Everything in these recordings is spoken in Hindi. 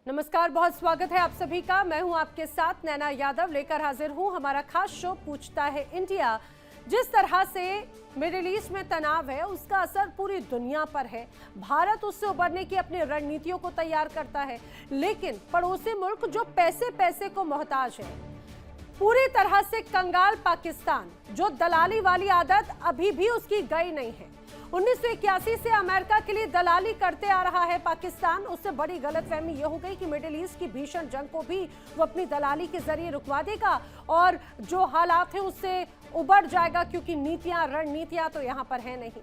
नमस्कार, बहुत स्वागत है आप सभी का। मैं हूं आपके साथ नैना यादव, लेकर हाजिर हूं हमारा खास शो पूछता है इंडिया। जिस तरह से मिडिल ईस्ट में तनाव है उसका असर पूरी दुनिया पर है। भारत उससे उबरने की अपनी रणनीतियों को तैयार करता है, लेकिन पड़ोसी मुल्क जो पैसे पैसे को मोहताज है, पूरी तरह से कंगाल पाकिस्तान, जो दलाली वाली आदत अभी भी उसकी गई नहीं है। 1981 से अमेरिका के लिए दलाली करते आ रहा है पाकिस्तान। उससे बड़ी गलतफहमी यह हो गई कि मिडिल ईस्ट की भीषण जंग को भी वो अपनी दलाली के जरिए रुकवा देगा और जो हालात हैं उससे उबर जाएगा, क्योंकि नीतियां रणनीतियां तो यहां पर है नहीं।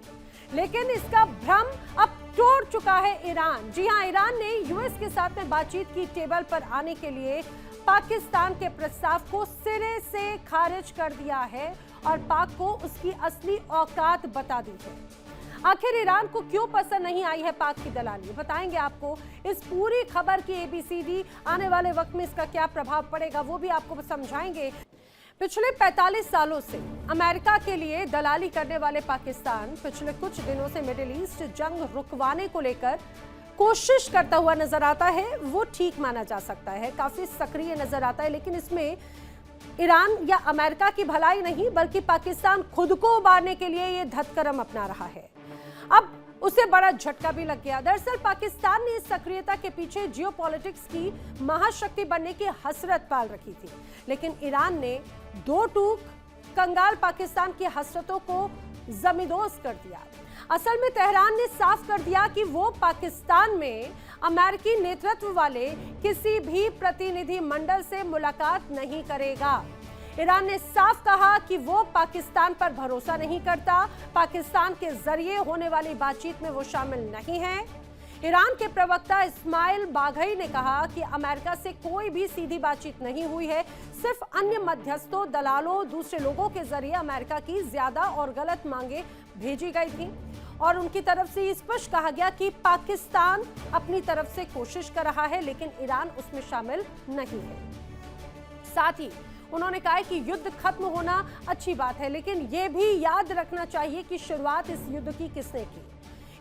लेकिन इसका भ्रम अब तोड़ चुका है ईरान। जी हां, ईरान ने यूएस के साथ में बातचीत की टेबल पर आने के लिए पाकिस्तान के प्रस्ताव को सिरे से खारिज कर दिया है और पाक को उसकी असली औकात बता दी है। आखिर ईरान को क्यों पसंद नहीं आई है पाक की दलाली, बताएंगे आपको। इस पूरी खबर की एबीसीडी, आने वाले वक्त में इसका क्या प्रभाव पड़ेगा वो भी आपको समझाएंगे। पिछले 45 सालों से अमेरिका के लिए दलाली करने वाले पाकिस्तान पिछले कुछ दिनों से मिडिल ईस्ट जंग रुकवाने को लेकर कोशिश करता हुआ नजर आता है। वो ठीक माना जा सकता है, काफी सक्रिय नजर आता है, लेकिन इसमें ईरान या अमेरिका की भलाई नहीं बल्कि पाकिस्तान खुद को उबारने के लिए ये धतकरम अपना रहा है। अब उसे बड़ा झटका भी लग गया। दरअसल पाकिस्तान ने इस सक्रियता के पीछे जियोपॉलिटिक्स की महाशक्ति बनने की हसरत पाल रखी थी, लेकिन ईरान ने दो टूक कंगाल पाकिस्तान की हसरतों को जमींदोज कर दिया। असल में तेहरान ने साफ कर दिया कि वो पाकिस्तान में अमेरिकी नेतृत्व वाले किसी भी प्रतिनिधि मंडल से मुलाकात नहीं करेगा। ईरान ने साफ कहा कि वो पाकिस्तान पर भरोसा नहीं करता, पाकिस्तान के जरिए होने वाली बातचीत में वो शामिल नहीं है। ईरान के प्रवक्ता इस्माइल बाघई ने कहा कि अमेरिका से कोई भी सीधी बातचीत नहीं हुई है, सिर्फ अन्य मध्यस्थों, दलालों, दूसरे लोगों के जरिए अमेरिका की ज्यादा और गलत मांगे भेजी गई थी और उनकी तरफ से स्पष्ट कहा गया कि पाकिस्तान अपनी तरफ से कोशिश कर रहा है, लेकिन ईरान उसमें शामिल नहीं है। साथ ही उन्होंने कहा कि युद्ध खत्म होना अच्छी बात है, लेकिन यह भी याद रखना चाहिए कि शुरुआत इस युद्ध की किसने की।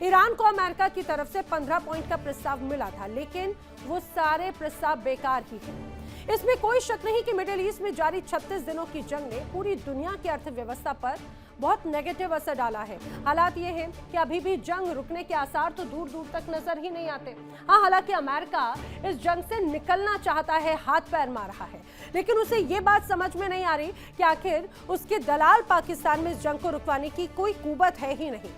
ईरान को अमेरिका की तरफ से 15 पॉइंट का प्रस्ताव मिला था, लेकिन वो सारे प्रस्ताव बेकार ही थे। इसमें कोई शक नहीं कि मिडिल ईस्ट में जारी 36 दिनों की जंग ने पूरी दुनिया की अर्थव्यवस्था पर बहुत नेगेटिव असर डाला है। हालात ये है कि अभी भी जंग रुकने के आसार तो दूर दूर तक नजर ही नहीं आते। हाँ, हालांकि अमेरिका इस जंग से निकलना चाहता है, हाथ पैर मार रहा है, लेकिन उसे ये बात समझ में नहीं आ रही कि आखिर उसके दलाल पाकिस्तान में इस जंग को रुकवाने की कोई कुवत है ही नहीं।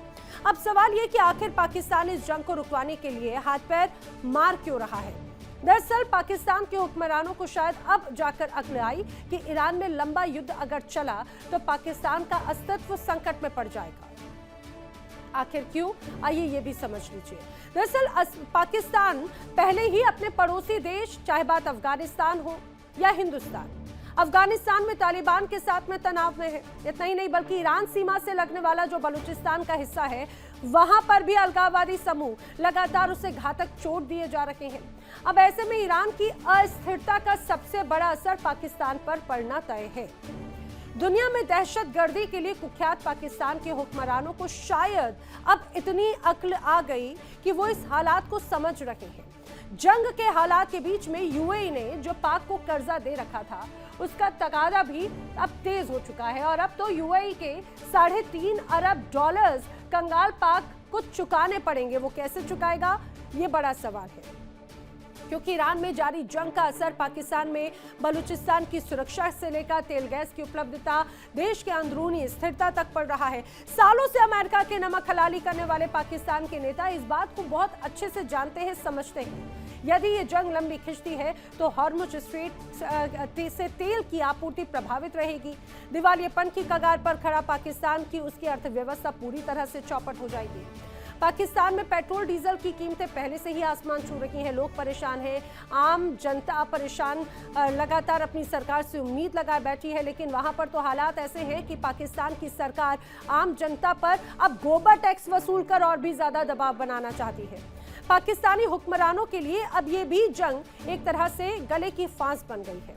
अब सवाल ये कि आखिर पाकिस्तान इस जंग को रुकवाने के लिए हाथ पैर मार क्यों रहा है। दरअसल पाकिस्तान के हुक्मरानों को शायद अब जाकर अक्ल आई कि ईरान में लंबा युद्ध अगर चला तो पाकिस्तान का अस्तित्व संकट में पड़ जाएगा। आखिर क्यों, आइए ये भी समझ लीजिए। दरअसल पाकिस्तान पहले ही अपने पड़ोसी देश, चाहे बात अफगानिस्तान हो या हिंदुस्तान, अफगानिस्तान में तालिबान के साथ में तनाव में है। इतना ही नहीं बल्कि ईरान सीमा से लगने वाला जो बलूचिस्तान का हिस्सा है, वहां पर भी अलगाववादी समूह लगातार उसे घातक चोट दिए जा रहे हैं। अब ऐसे में ईरान की अस्थिरता का सबसे बड़ा असर पाकिस्तान पर पड़ना तय है। दुनिया में दहशतगर्दी के लिए कुख्यात पाकिस्तान के हुक्मरानों को शायद अब इतनी अक्ल आ गई कि वो इस हालात को समझ रहे हैं। जंग के हालात के बीच में यूएई ने जो पाक को कर्जा दे रखा था, उसका तकाजा भी अब तेज हो चुका है और अब तो यूएई के $3.5 अरब कंगाल पाक को चुकाने पड़ेंगे। वो कैसे चुकाएगा, ये बड़ा सवाल है, क्योंकि ईरान में जारी जंग का असर पाकिस्तान में बलूचिस्तान की सुरक्षा से लेकर तेल गैस की उपलब्धता, देश के अंदरूनी स्थिरता तक पड़ रहा है। सालों से अमेरिका के नमक हलाली करने वाले पाकिस्तान के नेता इस बात को बहुत अच्छे से जानते हैं, समझते हैं। यदि ये जंग लंबी खिंचती है तो हॉर्मुज स्ट्रेट से तेल की आपूर्ति प्रभावित रहेगी। दिवालियेपन की कगार पर खड़ा पाकिस्तान की उसकी अर्थव्यवस्था पूरी तरह से चौपट हो जाएगी। पाकिस्तान में पेट्रोल डीजल की कीमतें पहले से ही आसमान छू रही हैं। लोग परेशान हैं, आम जनता परेशान, लगातार अपनी सरकार से उम्मीद लगाए बैठी है, लेकिन वहां पर तो हालात ऐसे हैं कि पाकिस्तान की सरकार आम जनता पर अब गोबर टैक्स वसूल कर और भी ज्यादा दबाव बनाना चाहती है। पाकिस्तानी हुक्मरानों के लिए अब ये भी जंग एक तरह से गले की फांस बन गई है।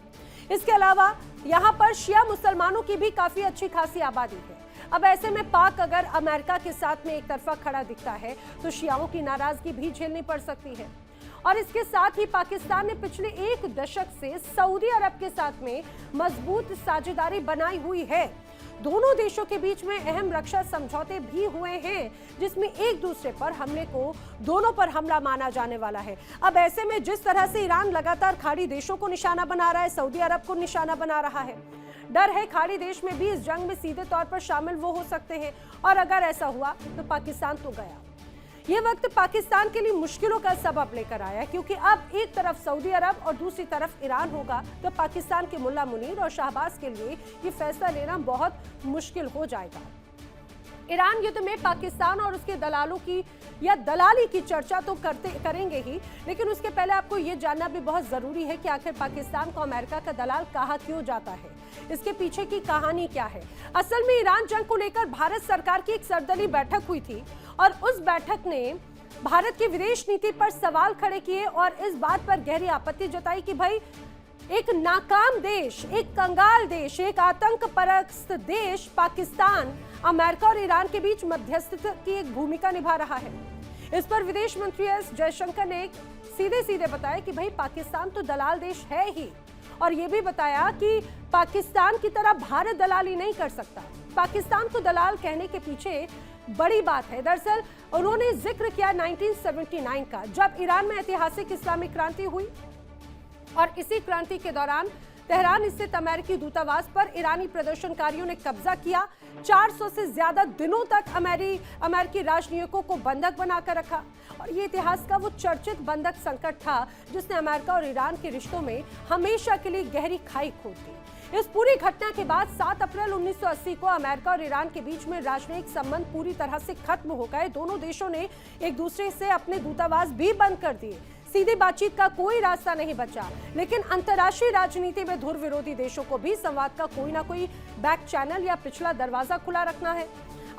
इसके अलावा यहाँ पर शिया मुसलमानों की भी काफी अच्छी खासी आबादी है। अब ऐसे में पाक अगर अमेरिका के साथ में एक तरफा खड़ा दिखता है तो शियाओं की नाराजगी भी झेलनी पड़ सकती है। और इसके साथ ही पाकिस्तान ने पिछले एक दशक से सऊदी अरब के साथ में मजबूत साझेदारी बनाई हुई है। दोनों देशों के बीच में अहम रक्षा समझौते भी हुए हैं, जिसमें एक दूसरे पर हमले को दोनों पर हमला माना जाने वाला है। अब ऐसे में जिस तरह से ईरान लगातार खाड़ी देशों को निशाना बना रहा है, सऊदी अरब को निशाना बना रहा है, डर है खाड़ी देश में भी इस जंग में सीधे तौर पर शामिल वो हो सकते हैं, और अगर ऐसा हुआ तो पाकिस्तान तो गया। ये वक्त पाकिस्तान के लिए मुश्किलों का सबब लेकर आया, क्योंकि अब एक तरफ सऊदी अरब और दूसरी तरफ ईरान होगा तो पाकिस्तान के मुल्ला मुनीर और शहबाज के लिए ये फैसला लेना बहुत मुश्किल हो जाएगा। ईरान युद्ध में पाकिस्तान और उसके दलालों की या दलाली की चर्चा तो करेंगे ही, लेकिन उसके पहले आपको ये जानना भी बहुत जरूरी है कि आखिर पाकिस्तान को अमेरिका का दलाल कहा क्यों जाता है, इसके पीछे की कहानी क्या है। असल में ईरान जंग को लेकर भारत सरकार की एक सर्वदलीय बैठक हुई थी और उस बैठक ने भारत की विदेश नीति पर सवाल खड़े किए और इस बात पर गहरी आपत्ति जताई कि भाई एक नाकाम देश, एक कंगाल देश, एक आतंक परस्त देश पाकिस्तान अमेरिका और ईरान के बीच मध्यस्थता की एक भूमिका निभा रहा है। इस पर विदेश मंत्री एस जयशंकर ने सीधे सीधे बताया कि भाई पाकिस्तान तो दलाल देश है ही, और ये भी बताया कि पाकिस्तान की तरह भारत दलाली नहीं कर सकता। पाकिस्तान को दलाल कहने के पीछे बड़ी बात है। दरअसल उन्होंने जिक्र किया 1979 का, जब ईरान में ऐतिहासिक इस्लामिक क्रांति हुई और इसी क्रांति के दौरान तेहरान स्थित अमेरिकी दूतावास पर ईरानी प्रदर्शनकारियों ने कब्जा किया। 400 से ज्यादा दिनों तक अमेरिकी राजनयिकों को बंधक बनाकर रखा, और ये इतिहास का वो चर्चित बंधक संकट था जिसने अमेरिका और ईरान के रिश्तों में हमेशा के लिए गहरी खाई खोद दी। इस पूरी घटना के बाद 7 अप्रैल 1980 को अमेरिका और ईरान के बीच में राजनयिक संबंध पूरी तरह से खत्म हो गए। दोनों देशों ने एक दूसरे से अपने दूतावास भी बंद कर दिए। सीधी बातचीत का कोई रास्ता नहीं बचा, लेकिन अंतर्राष्ट्रीय राजनीति में धुर विरोधी देशों को भी संवाद का कोई ना कोई बैक चैनल या पिछला दरवाजा खुला रखना है।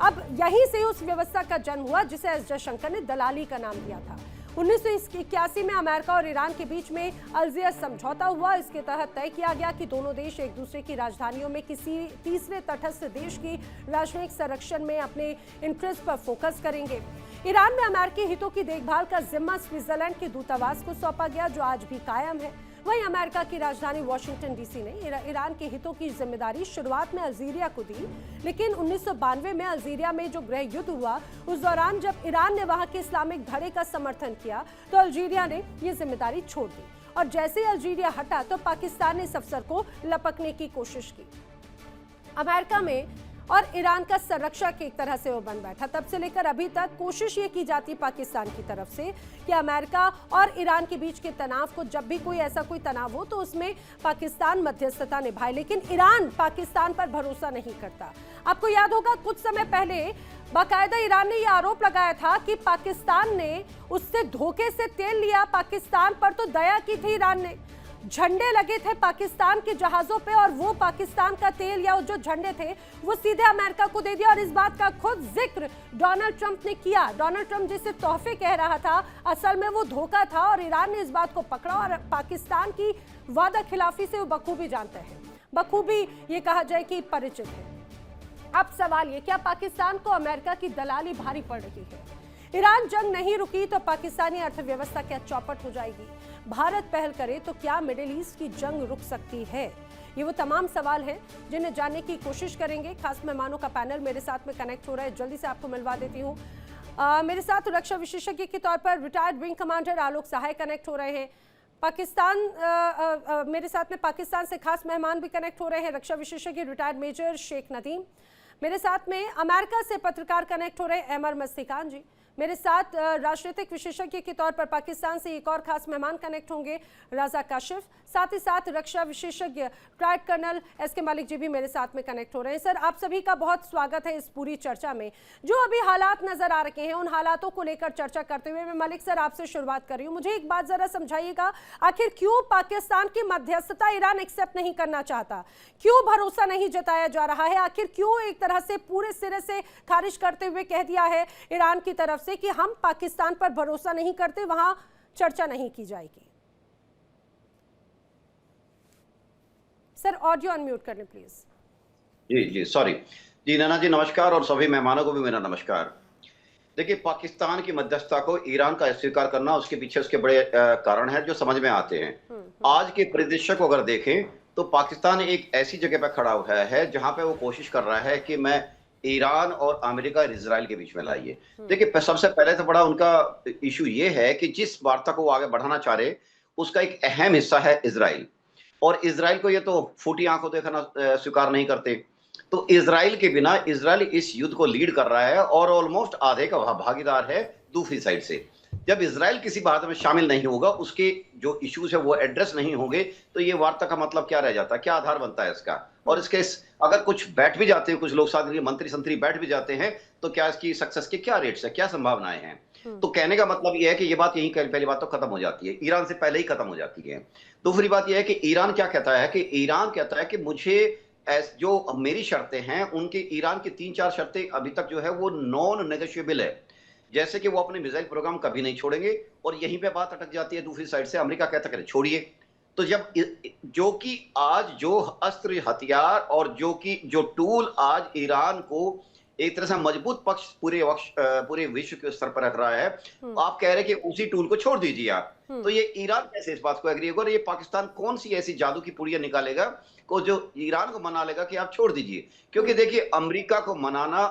अब यहीं से उस व्यवस्था का जन्म हुआ जिसे एस जयशंकर ने दलाली का नाम दिया था। 1981 में अमेरिका और ईरान के बीच में अल्जियर्स समझौता हुआ। इसके तहत तय किया गया कि दोनों देश एक दूसरे की राजधानियों में किसी तीसरे तटस्थ देश की राजनयिक संरक्षण में अपने इंटरेस्ट पर फोकस करेंगे। ईरान में अमेरिकी हितों की देखभाल का जिम्मा स्विट्जरलैंड के दूतावास को सौंपा गया, जो आज भी कायम है। वहीं अमेरिका की राजधानी वॉशिंगटन डीसी ने ईरान के हितों की जिम्मेदारी शुरुआत में अल्जीरिया को दी, लेकिन 1992 में अल्जीरिया में जो गृह युद्ध हुआ, उस दौरान जब ईरान ने वहां के इस्लामिक धड़े का समर्थन किया तो अल्जीरिया ने ये जिम्मेदारी छोड़ दी, और जैसे ही अल्जीरिया हटा तो पाकिस्तान ने इस अवसर को लपकने की कोशिश की। अमेरिका में और ईरान का संरक्षक एक तरह से वो बन बैठा। तब से लेकर अभी तक कोशिश ये की जाती पाकिस्तान की तरफ से कि अमेरिका और ईरान के बीच के तनाव को, जब भी कोई ऐसा कोई तनाव हो तो उसमें पाकिस्तान मध्यस्थता निभाए, लेकिन ईरान पाकिस्तान पर भरोसा नहीं करता। आपको याद होगा कुछ समय पहले बाकायदा ईरान ने यह आरोप लगाया था कि पाकिस्तान ने उससे धोखे से तेल लिया, पाकिस्तान पर तो दया की थी ईरान ने। झंडे लगे थे पाकिस्तान के जहाजों पे और वो पाकिस्तान का तेल या जो झंडे थे वो सीधे अमेरिका को दे दिया, और इस बात का खुद जिक्र डोनाल्ड ट्रंप ने किया। डोनाल्ड ट्रंप जिसे तोहफे कह रहा था, असल में वो धोखा था, और ईरान ने इस बात को पकड़ा और पाकिस्तान की वादा खिलाफी से वो बखूबी जानते हैं, बखूबी ये कहा जाए कि परिचित है। अब सवाल ये, क्या पाकिस्तान को अमेरिका की दलाली भारी पड़ रही है? ईरान जंग नहीं रुकी तो पाकिस्तानी अर्थव्यवस्था क्या चौपट हो जाएगी? भारत पहल करे तो क्या मिडिल ईस्ट की जंग रुक सकती है? ये वो तमाम सवाल हैं जिन्हें जानने की कोशिश करेंगे। खास मेहमानों का पैनल मेरे साथ में कनेक्ट हो रहा है, जल्दी से आपको मिलवा देती हूँ। मेरे साथ रक्षा विशेषज्ञ के तौर पर रिटायर्ड विंग कमांडर आलोक सहाय कनेक्ट हो रहे हैं। मेरे साथ में पाकिस्तान से खास मेहमान भी कनेक्ट हो रहे हैं, रक्षा विशेषज्ञ रिटायर्ड मेजर शेख नदीम। मेरे साथ में अमेरिका से पत्रकार कनेक्ट हो रहे हैं, अमर मस्तिकान जी। मेरे साथ राजनीतिक विशेषज्ञ के तौर पर पाकिस्तान से एक और खास मेहमान कनेक्ट होंगे, राजा काशिफ। साथ ही साथ रक्षा विशेषज्ञ ट्राइड कर्नल एस के मालिक जी भी मेरे साथ में कनेक्ट हो रहे हैं। सर, आप सभी का बहुत स्वागत है इस पूरी चर्चा में। जो अभी हालात नजर आ रहे हैं उन हालातों को लेकर चर्चा करते हुए मैं मलिक सर आपसे शुरुआत कर रही हूँ। मुझे एक बात जरा समझाइएगा, आखिर क्यों पाकिस्तान की मध्यस्थता ईरान एक्सेप्ट नहीं करना चाहता? क्यों भरोसा नहीं जताया जा रहा है? आखिर क्यों एक तरह से पूरे सिरे से खारिज करते हुए कह दिया है ईरान की तरफ से कि हम पाकिस्तान पर भरोसा नहीं करते, वहां चर्चा नहीं की जाएगी? सर, ऑडियो अनम्यूट कर लें प्लीज। जी सॉरी जी। नैना जी नमस्कार, और सभी मेहमानों को भी मेरा नमस्कार। देखिए, पाकिस्तान की मध्यस्थता को ईरान का अस्वीकार करना, उसके पीछे उसके बड़े कारण हैं जो समझ में आते हैं। आज के परिदृश्य को अगर देखें तो पाकिस्तान एक ऐसी जगह पर खड़ा हुआ है जहां पे वो कोशिश कर रहा है कि मैं ईरान और अमेरिका और इसराइल के बीच में लाइए। देखिए, सबसे पहले तो बड़ा उनका इशू ये है कि जिस वार्ता को वो आगे बढ़ाना चाह रहे, उसका एक अहम हिस्सा है इसराइल। और इसराइल को ये तो फूटी आंखों देखना स्वीकार नहीं करते। तो इसराइल के बिना, इसराइल इस युद्ध को लीड कर रहा है और ऑलमोस्ट आधे का भागीदार है दूसरी साइड से। जब इसराइल किसी बात में शामिल नहीं होगा, उसके जो इश्यूज है वो एड्रेस नहीं होंगे, तो ये वार्ता का मतलब क्या रह जाता है, क्या आधार बनता है इसका। और इसके अगर कुछ बैठ भी जाते हैं, कुछ लोग साथ मंत्री संतरी बैठ भी जाते हैं, तो क्या इसकी सक्सेस के क्या रेट्स है, क्या संभावनाएं हैं। तो कहने का मतलब यह है कि ये बात यही, पहली बात तो खत्म हो जाती है, ईरान से पहले ही खत्म हो जाती है। दूसरी बात यह है कि ईरान क्या कहता है, कि ईरान कहता है कि मुझे जो मेरी शर्तें हैं, उनके ईरान की 3-4 शर्तें अभी तक जो है वो नॉन नेगोशिएबल है। जैसे कि वो अपने मिसाइल प्रोग्राम कभी नहीं छोड़ेंगे, और यहीं पे बात अटक जाती है दूसरी साइड से, अमेरिका कहता है छोड़िए। तो जब जो कि आज जो अस्त्र हथियार और जो टूल आज ईरान को एक तरह से मजबूत पक्ष पूरे विश्व के स्तर पर रख रहा है, आप कह रहे हैं कि उसी टूल को छोड़ दीजिए आप। तो ये ईरान कैसे इस बात को एग्री होगा, और ये पाकिस्तान कौन सी ऐसी जादू की पुड़िया निकालेगा को जो ईरान को मना लेगा कि आप छोड़ दीजिए। क्योंकि देखिए, अमेरिका को मनाना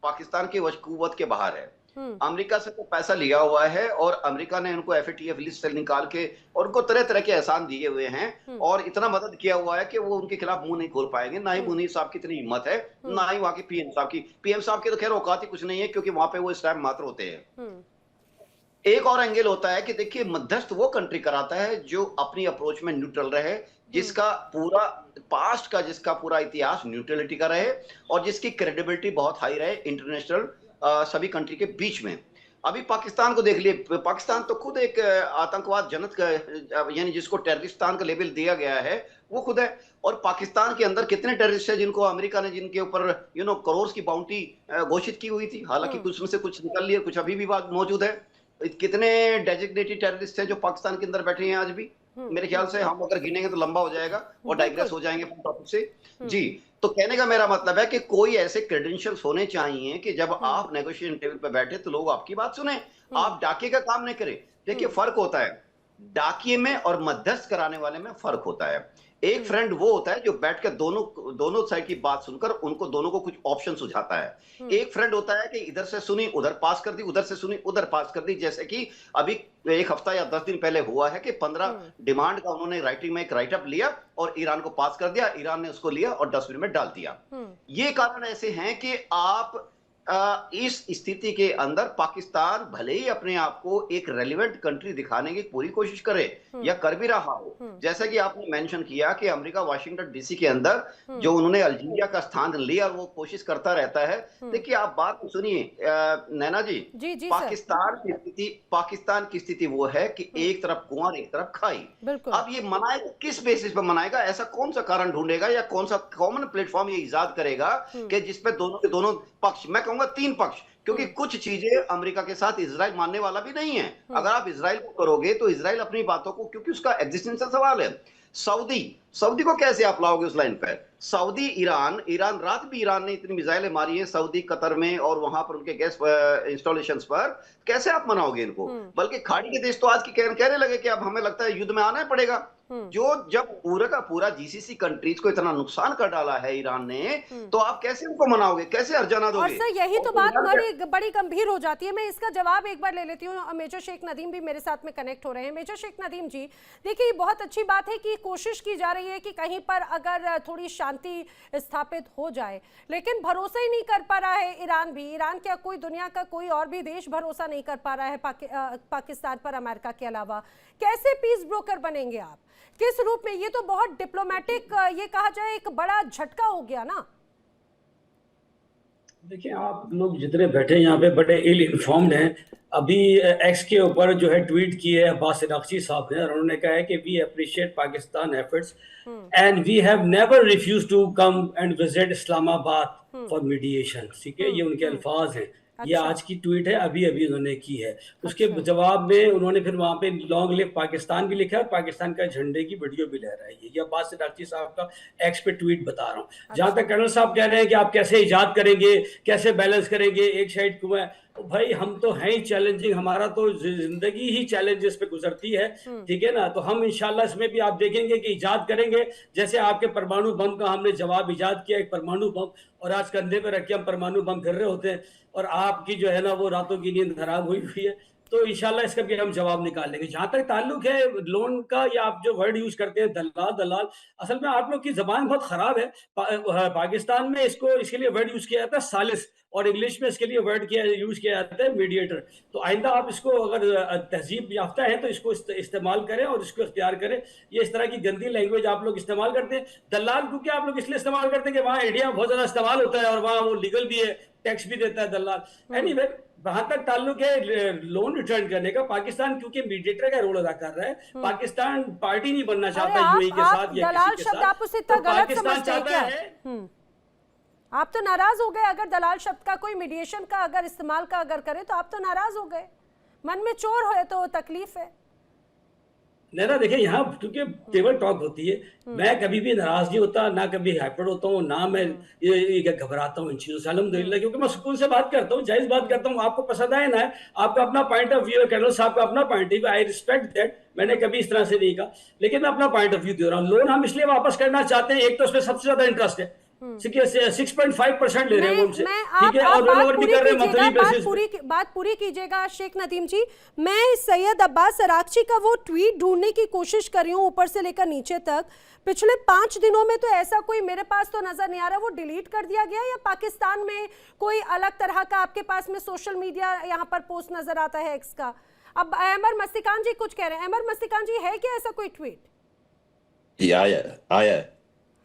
पाकिस्तान की वशकुवत के बाहर है। अमेरिका से तो पैसा लिया हुआ है, और अमेरिका ने उनको एफएटीएफ लिस्ट से निकाल के और उनको तरह तरह के एहसान दिए हुए हैं, और इतना मदद किया हुआ है कि वो उनके खिलाफ मुंह नहीं खोल पाएंगे। ना ही मुनीर साहब की इतनी हिम्मत है, ना ही वहां की पीएम साहब की तो खैर औकात ही कुछ नहीं है, क्योंकि वहां पे वो स्टैम्प मात्र होते हैं। एक और एंगल होता है कि देखिए, मध्यस्थ वो कंट्री कराता है जो अपनी अप्रोच में न्यूट्रल रहे, जिसका पूरा इतिहास न्यूट्रलिटी का रहे, और जिसकी क्रेडिबिलिटी बहुत हाई रहे इंटरनेशनल सभी कंट्री के बीच में। अभी पाकिस्तान को देख लिए, पाकिस्तान तो खुद एक आतंकवाद जनक, यानी जिसको टेररिस्तान का लेबल दिया गया है, वो खुद है। और पाकिस्तान के अंदर कितने टेररिस्ट है जिनको अमेरिका ने, जिनके ऊपर करोड़ की बाउंटी घोषित की हुई थी, हालांकि कुछ में से कुछ निकल लिए, कुछ अभी भी मौजूद है। कितने डेजिग्नेटेड टेररिस्ट हैं जो पाकिस्तान के अंदर बैठे हैं आज भी। मेरे ख्याल से हम अगर गिनेंगे तो लंबा हो जाएगा और डाइग्रेस हो जाएंगे टॉपिक से। जी, तो कहने का मेरा मतलब है कि कोई ऐसे क्रेडेंशियल्स होने चाहिए कि जब आप नेगोशिएशन टेबल पर बैठे तो लोग आपकी बात सुने, आप डाके का काम नहीं करें। देखिए, फर्क होता है डाकिए में और मध्यस्थ कराने वाले में, फर्क होता है। एक फ्रेंड वो होता है जो बैठकर दोनों साइड की बात सुनकर उनको दोनों को कुछ ऑप्शन सुझाता है। एक फ्रेंड होता है कि इधर से सुनी उधर पास कर दी, उधर से सुनी उधर पास कर दी। जैसे कि अभी एक हफ्ता या 10 दिन पहले हुआ है कि 15 डिमांड का उन्होंने राइटिंग में एक राइटअप लिया और ईरान को पास कर दिया, ईरान ने उसको लिया और डस्टबिन में डाल दिया। ये कारण ऐसे हैं कि आप इस स्थिति के अंदर पाकिस्तान भले ही अपने आप को एक रेलिवेंट कंट्री दिखाने की पूरी कोशिश करे या कर भी रहा हो, जैसा कि आपने मेंशन किया कि अमेरिका वाशिंगटन डीसी के अंदर जो उन्होंने अल्जीरिया का स्थान लिया, वो कोशिश करता रहता है। देखिए, आप बात सुनिए नैना जी, पाकिस्तान की स्थिति वो है कि एक तरफ कुआं एक तरफ खाई। अब ये मनाएगा किस बेसिस पर मनाएगा, ऐसा कौन सा कारण ढूंढेगा या कौन सा कॉमन प्लेटफॉर्म ये इजाद करेगा कि जिसपे दोनों के दोनों पक्ष, मैं कहूंगा 3 पक्ष, क्योंकि कुछ चीजें अमेरिका के साथ इजराइल मानने वाला भी नहीं है। अगर आप इजराइल को करोगे तो इजराइल अपनी बातों को, क्योंकि उसका एग्जिस्टेंशियल सवाल है। सऊदी को कैसे आप लाओगे उस लाइन पर? सऊदी ईरान रात भी ईरान ने इतनी मिसाइलें मारी हैं सऊदी कतर में और वहां पर उनके गैस इंस्टॉलेशंस पर, कैसे आप मनाओगे इनको? बल्कि खाड़ी के देश तो आज की कहने लगे कि अब हमें लगता है युद्ध में आना पड़ेगा। जो जब पूरा का पूरा जीसीसी कंट्रीज को इतना नुकसान कर डाला है ईरान ने, तो आप कैसे उनको मनाओगे, कैसे हर्जाना दोगे? और सर, यही तो बात बड़ी गंभीर हो जाती है। मैं इसका जवाब एक बार ले लेती हूँ। मेजर शेख नदीम भी मेरे साथ में कनेक्ट हो रहे हैं। मेजर शेख नदीम जी, देखिए, बहुत अच्छी बात है कि कोशिश की जा रही है कि कहीं पर अगर थोड़ी शांति स्थापित हो जाए, लेकिन भरोसा ही नहीं कर पा रहा है ईरान भी। ईरान क्या, कोई दुनिया का कोई और भी देश भरोसा नहीं कर पा रहा है पाकिस्तान पर अमेरिका के अलावा। कैसे पीस ब्रोकर बनेंगे आप, किस रूप में? ये तो बहुत डिप्लोमेटिक, ये कहा जाए एक बड़ा झटका हो गया ना। देखिए, आप लोग जितने बैठे यहाँ पे बड़े इल इन्फॉर्म्ड हैं। अभी एक्स के ऊपर जो है ट्वीट की है अब्बास नकवी साहब ने, और उन्होंने कहा है कि we appreciate Pakistan efforts and we have never refuse to come and visit Islamabad for mediation. ठीक है, ये उनके अल्फाज हैं। ये आज की ट्वीट है, अभी उन्होंने की है। उसके जवाब में उन्होंने फिर वहां पे लॉन्ग लिव पाकिस्तान भी लिखा है और पाकिस्तान का झंडे की वीडियो भी लहराई है। ये अब्बास नकवी साहब का एक्स पे ट्वीट बता रहा हूँ। जहां तक कर्नल साहब कह रहे हैं कि आप कैसे इजाद करेंगे, कैसे बैलेंस करेंगे, एक साइड कुआं भाई हम तो हैं ही चैलेंजिंग, हमारा तो जिंदगी ही चैलेंजेस पे गुजरती है, ठीक है ना। तो हम इंशाल्लाह इसमें भी आप देखेंगे कि इजाद करेंगे, जैसे आपके परमाणु बम का हमने जवाब इजाद किया, एक परमाणु बम, और आज कंधे पे रख के हम परमाणु बम फिर रहे होते हैं, और आपकी जो है ना वो रातों की नींद खराब हुई हुई है। तो इंशाल्लाह इसका भी हम जवाब निकालेंगे। जहां तक ताल्लुक है लोन का, या आप जो वर्ड यूज करते हैं दलाल दलाल, असल में आप लोग की जबान बहुत खराब है। पाकिस्तान में इसको इसके लिए वर्ड यूज किया जाता है सालिस, और इंग्लिश में इसके लिए वर्ड यूज किया जाता है मीडिएटर। तो आइंदा आप इसको अगर तहजीब याफ्ता है तो इसको इस्तेमाल करें और इसको इख्तियार करें। ये इस तरह की गंदी लैंग्वेज आप लोग इस्तेमाल करते हैं। दलाल क्योंकि आप लोग इसलिए इस्तेमाल करते हैं कि वहाँ इंडिया में बहुत ज्यादा इस्तेमाल होता है और वहाँ वो लीगल भी है, टैक्स भी देता है दलाल। एनीवे, वहां तक ताल्लुक है लोन रिटर्न करने का, पाकिस्तान क्योंकि मीडिएटर का रोल अदा कर रहा है, पाकिस्तान पार्टी नहीं बनना चाहता यूएई के साथ या दलाल किसी के शब्द साथ। आप उसे इतना तो गलत पाकिस्तान समझते हैं चाहता क्या? है, आप तो नाराज हो गए अगर दलाल शब्द का कोई मीडिएशन का अगर इस्तेमाल का अगर करे तो आप तो नाराज हो गए। मन में चोर है तो तकलीफ है। नहीं ना, देखिए यहाँ क्योंकि टेबल टॉक होती है, मैं कभी भी नाराज नहीं होता, ना कभी हाइपर होता हूँ, ना मैं ये घबराता हूँ इन चीजों से, अल्हम्दुलिल्लाह, क्योंकि मैं सुकून से बात करता हूँ, जायज बात करता हूँ। आपको पसंद आए ना है, आपका अपना पॉइंट ऑफ व्यू है, कर्नल साहब का अपना point of view, I respect that, मैंने कभी इस तरह से नहीं कहा, लेकिन मैं अपना पॉइंट ऑफ व्यू दे रहा हूँ। लोन हम इसलिए वापस करना चाहते हैं, एक तो उसमें सबसे ज्यादा इंटरेस्ट है, 6.5% ले रहे हैं वो हमसे, ठीक है, और रोल ओवर भी कर रहे हैं मंथली बेसिस पे। बात पूरी कीजिएगा शेख नदीम जी। मैं सैयद अब्बास अरागची का वो ट्वीट ढूंढने की कोशिश कर रही हूँ ऊपर से लेकर नीचे तक। पिछले 5 दिनों में तो ऐसा कोई मेरे पास तो नजर नहीं आ रहा। वो डिलीट कर दिया गया या पाकिस्तान में कोई अलग तरह का आपके पास में सोशल मीडिया यहाँ पर पोस्ट नजर आता है एक्स का? अब अमर मस्तिकान जी कुछ कह रहे हैं। अमर मस्तिकान जी, है क्या ऐसा कोई ट्वीट? आया।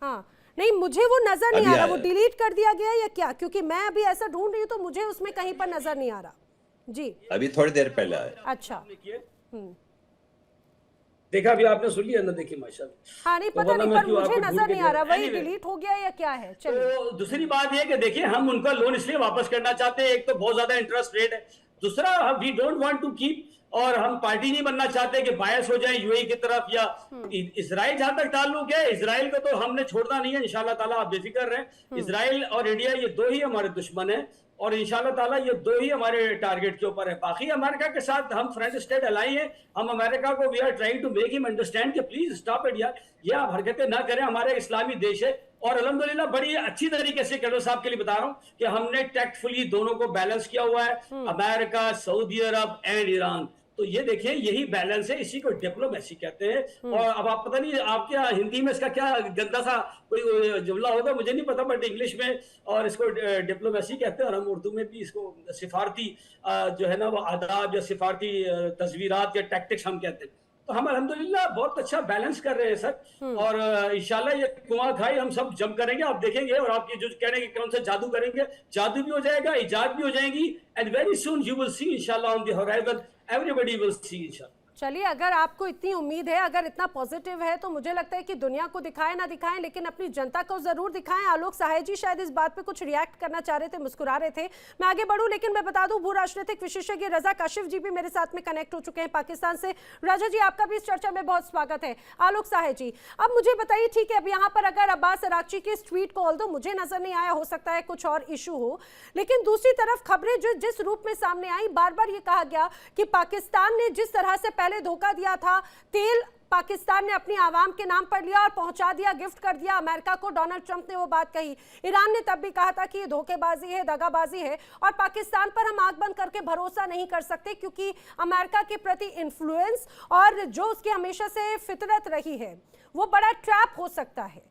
हाँ, नहीं मुझे वो नजर नहीं आ रहा, वो डिलीट कर दिया गया या क्या? क्योंकि मैं अभी ऐसा ढूंढ रही हूँ तो मुझे उसमें कहीं पर नजर नहीं आ रहा जी। अभी थोड़ी देर पहले आया। अच्छा, देखा अभी आपने सुन लिया ना, देखिए माशाल्लाह। हाँ नहीं तो पता नहीं, वरना पर मैं क्यों मुझे आपको नजर ढूंढ के नहीं आ रहा दे रहा। वही Anyway, डिलीट हो गया या क्या है। चलिए, तो दूसरी बात ये कि देखिए हम उनका लोन इसलिए वापस करना चाहते हैं, एक तो बहुत ज्यादा इंटरेस्ट रेट है, दूसरा we don't want to keep, और हम पार्टी नहीं बनना चाहते कि बायस हो जाए यूएई की तरफ या इजराइल। जहां तक ताल्लुक है, इजराइल को तो हमने छोड़ना नहीं है इंशाल्लाह ताला, आप बेफिक्र रहें। इजराइल और इंडिया ये दो ही हमारे दुश्मन हैं, और इंशाल्लाह ताला ये दो ही हमारे टारगेट के ऊपर है। बाकी अमेरिका के साथ हम फ्रेंड स्टेट अलाई हैं, हम अमेरिका को we are trying to make him understand कि प्लीज स्टॉप इट यार, ये आप हरकतें ना करें, हमारे इस्लामी देश है। और अल्हम्दुलिल्लाह बड़ी अच्छी तरीके से कर्नल साहब के लिए बता रहा हूँ कि हमने टैक्टफुली दोनों को बैलेंस किया हुआ है, America, Saudi Arab and Iran. तो ये देखिए यही बैलेंस है, इसी को डिप्लोमेसी कहते हैं। और अब आप पता नहीं आपके यहाँ हिंदी में इसका क्या गंदा सा कोई जुमला होगा, मुझे नहीं पता, बट इंग्लिश में और इसको डिप्लोमेसी कहते हैं, और हम उर्दू में भी इसको सिफारती जो है ना वो आदाब या सिफारती तस्वीरात या टैक्टिक्स हम कहते हैं। तो हम अल्हम्दुलिल्लाह बहुत अच्छा बैलेंस कर रहे हैं सर, और इंशाल्लाह ये कुआं खाई हम सब जम करेंगे, आप देखेंगे। और आप ये जो कह रहे हैं कि कौन सा जादू करेंगे, जादू भी हो जाएगा, इजाद भी हो जाएगी, and very soon you will see इंशाल्लाह on the horizon, everybody will see इंशाल्लाह। चलिए, अगर आपको इतनी उम्मीद है, अगर इतना पॉजिटिव है, तो मुझे लगता है कि दुनिया को दिखाएं ना दिखाएं, लेकिन अपनी जनता को जरूर दिखाएं। आलोक सहाय जी शायद इस बात पे कुछ रिएक्ट करना चाह रहे थे, मुस्कुरा रहे थे। मैं आगे बढ़ूं, लेकिन मैं बता दूं भू राजनीतिक विशेषज्ञ रजा काशिफ जी भी मेरे साथ में कनेक्ट हो चुके हैं पाकिस्तान से। राजा जी, आपका भी इस चर्चा में बहुत स्वागत है। आलोक सहाय जी, अब मुझे बताइए, ठीक है, अब यहाँ पर अगर अब्बास अरागची के इस ट्वीट को ऑल्दो मुझे नजर नहीं आया, हो सकता है कुछ और इशू हो, लेकिन दूसरी तरफ खबरें जो जिस रूप में सामने आई, बार बार ये कहा गया कि पाकिस्तान ने जिस तरह से पहले धोखा दिया था, तेल पाकिस्तान ने अपनी आवाम के नाम पर लिया और पहुंचा दिया, गिफ्ट कर दिया अमेरिका को। डोनाल्ड ट्रंप ने वो बात कही, ईरान ने तब भी कहा था कि ये धोखेबाजी है, दगाबाजी है, और पाकिस्तान पर हम आंख बंद करके भरोसा नहीं कर सकते, क्योंकि अमेरिका के प्रति इन्फ्लुएंस और जो उसकी हमेशा से फितरत रही है वो बड़ा ट्रैप हो सकता है।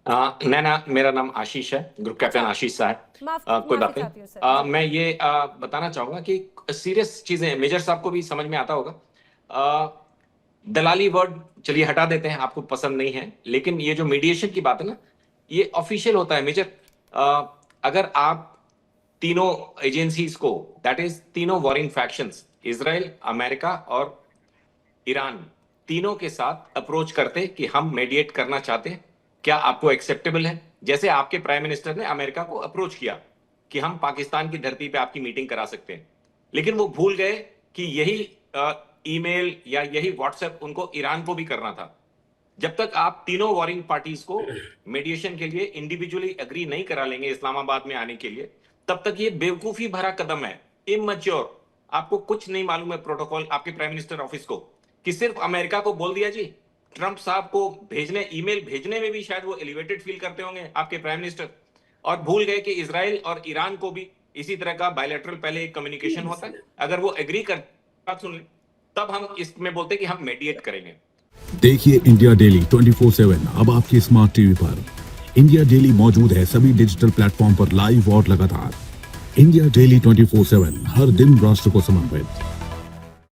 नैना, मेरा नाम आशीष है, ग्रुप कैप्टन आशीष साहब। कोई बात नहीं, मैं ये बताना चाहूंगा कि सीरियस चीजें मेजर साहब को भी समझ में आता होगा। दलाली वर्ड चलिए हटा देते हैं, आपको पसंद नहीं है, लेकिन ये जो मीडिएशन की बात है ना, ये ऑफिशियल होता है मेजर। अगर आप तीनों एजेंसीज को, दैट इज तीनों वॉरिंग फैक्शंस, इजराइल, अमेरिका और ईरान, तीनों के साथ अप्रोच करते कि हम मेडिएट करना चाहते हैं, क्या आपको एक्सेप्टेबल है? जैसे आपके प्राइम मिनिस्टर ने अमेरिका को अप्रोच किया कि हम पाकिस्तान की धरती पे आपकी मीटिंग करा सकते हैं, लेकिन वो भूल गए कि यही ईमेल या यही व्हाट्सएप उनको ईरान को भी करना था। जब तक आप तीनों वॉरिंग पार्टीज को मेडिएशन के लिए इंडिविजुअली एग्री नहीं करा लेंगे इस्लामाबाद में आने के लिए, तब तक ये बेवकूफी भरा कदम है, इमैच्योर। आपको कुछ नहीं मालूम है प्रोटोकॉल आपके प्राइम मिनिस्टर ऑफिस को, कि सिर्फ अमेरिका को बोल दिया जी। ट्रंप साहब को भेजने, ईमेल भेजने में भी शायद वो एलिवेटेड फील करते होंगे आपके प्राइम मिनिस्टर, और भूल गए कि इजराइल और ईरान को भी इसी तरह का बायलैटरल पहले एक कम्युनिकेशन होता है। अगर वो एग्री कर, बात सुन ले, तब हम इसमें बोलते कि हम मेडिएट करेंगे। देखिए इंडिया डेली 24/7 अब आपके स्मार्ट टीवी पर। इंडिया डेली मौजूद है सभी डिजिटल प्लेटफॉर्म पर लाइव और लगातार। इंडिया डेली 24/7 हर दिन राष्ट्र को समर्पित।